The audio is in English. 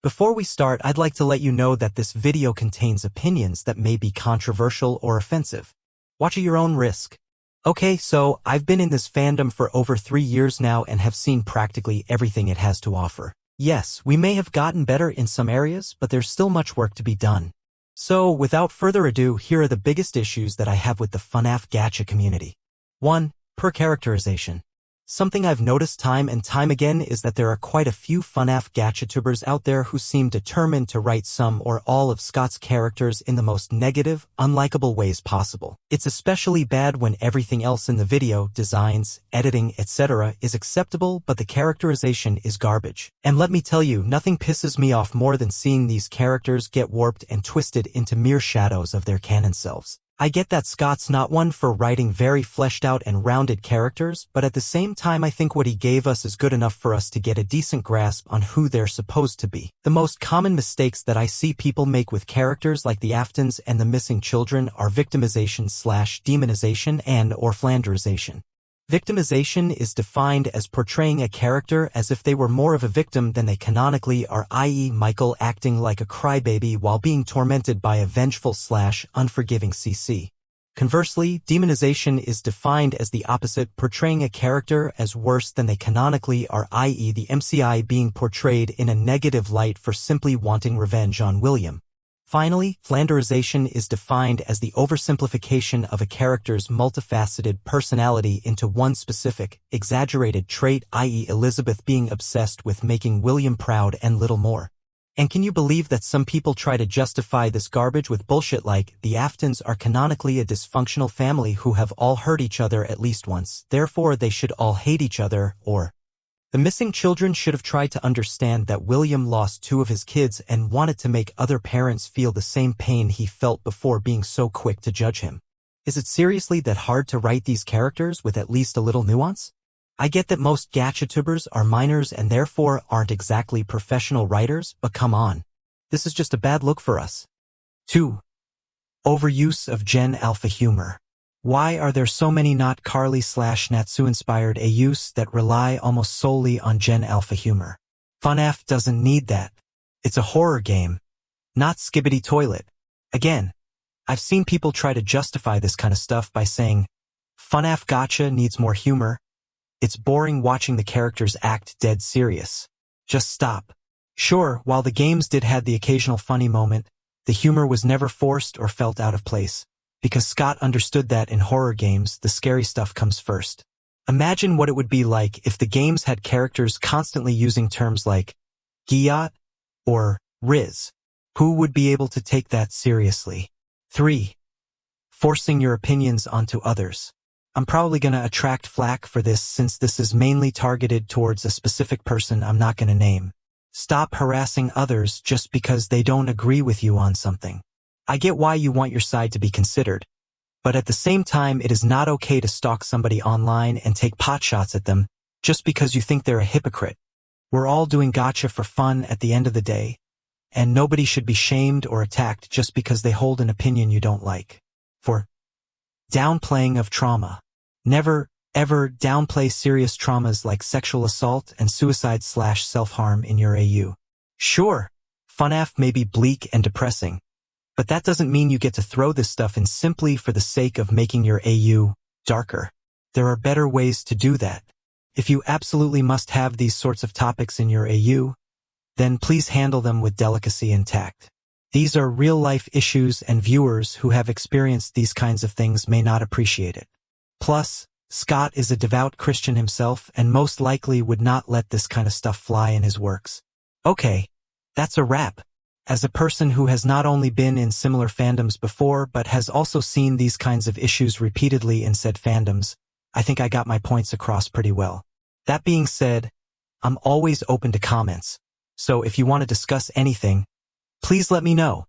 Before we start, I'd like to let you know that this video contains opinions that may be controversial or offensive. Watch at your own risk. Okay, so I've been in this fandom for over 3 years now and have seen practically everything it has to offer. Yes, we may have gotten better in some areas, but there's still much work to be done. So, without further ado, here are the biggest issues that I have with the FNAF Gacha community. 1. Per characterization. Something I've noticed time and time again is that there are quite a few FNAF Gachatubers out there who seem determined to write some or all of Scott's characters in the most negative, unlikable ways possible. It's especially bad when everything else in the video, designs, editing, etc. is acceptable but the characterization is garbage. And let me tell you, nothing pisses me off more than seeing these characters get warped and twisted into mere shadows of their canon selves. I get that Scott's not one for writing very fleshed out and rounded characters, but at the same time I think what he gave us is good enough for us to get a decent grasp on who they're supposed to be. The most common mistakes that I see people make with characters like the Aftons and the missing children are victimization/demonization and/or flanderization. Victimization is defined as portraying a character as if they were more of a victim than they canonically are, i.e. Michael acting like a crybaby while being tormented by a vengeful/unforgiving CC. Conversely, demonization is defined as the opposite, portraying a character as worse than they canonically are, i.e. the MCI being portrayed in a negative light for simply wanting revenge on William. Finally, flanderization is defined as the oversimplification of a character's multifaceted personality into one specific, exaggerated trait, i.e. Elizabeth being obsessed with making William proud and little more. And can you believe that some people try to justify this garbage with bullshit like, the Aftons are canonically a dysfunctional family who have all hurt each other at least once, therefore they should all hate each other, or the missing children should have tried to understand that William lost 2 of his kids and wanted to make other parents feel the same pain he felt before being so quick to judge him. Is it seriously that hard to write these characters with at least a little nuance? I get that most Gachatubers are minors and therefore aren't exactly professional writers, but come on. This is just a bad look for us. 2. Overuse of Gen Alpha humor. Why are there so many not Carly/Natsu-inspired AUs that rely almost solely on Gen Alpha humor? FNAF doesn't need that. It's a horror game, not Skibbity Toilet. Again, I've seen people try to justify this kind of stuff by saying, FNAF Gacha needs more humor. It's boring watching the characters act dead serious. Just stop. Sure, while the games did have the occasional funny moment, the humor was never forced or felt out of place. Because Scott understood that in horror games, the scary stuff comes first. Imagine what it would be like if the games had characters constantly using terms like Giat or Riz. Who would be able to take that seriously? 3. Forcing your opinions onto others. I'm probably gonna attract flack for this since this is mainly targeted towards a specific person I'm not gonna name. Stop harassing others just because they don't agree with you on something. I get why you want your side to be considered, but at the same time it is not okay to stalk somebody online and take potshots at them just because you think they're a hypocrite. We're all doing gacha for fun at the end of the day, and nobody should be shamed or attacked just because they hold an opinion you don't like. 4. Downplaying of trauma. Never, ever downplay serious traumas like sexual assault and suicide/self-harm in your AU. Sure, FNAF may be bleak and depressing, but that doesn't mean you get to throw this stuff in simply for the sake of making your AU darker. There are better ways to do that. If you absolutely must have these sorts of topics in your AU, then please handle them with delicacy and tact. These are real-life issues and viewers who have experienced these kinds of things may not appreciate it. Plus, Scott is a devout Christian himself and most likely would not let this kind of stuff fly in his works. Okay, that's a wrap. As a person who has not only been in similar fandoms before but has also seen these kinds of issues repeatedly in said fandoms, I think I got my points across pretty well. That being said, I'm always open to comments, so if you want to discuss anything, please let me know.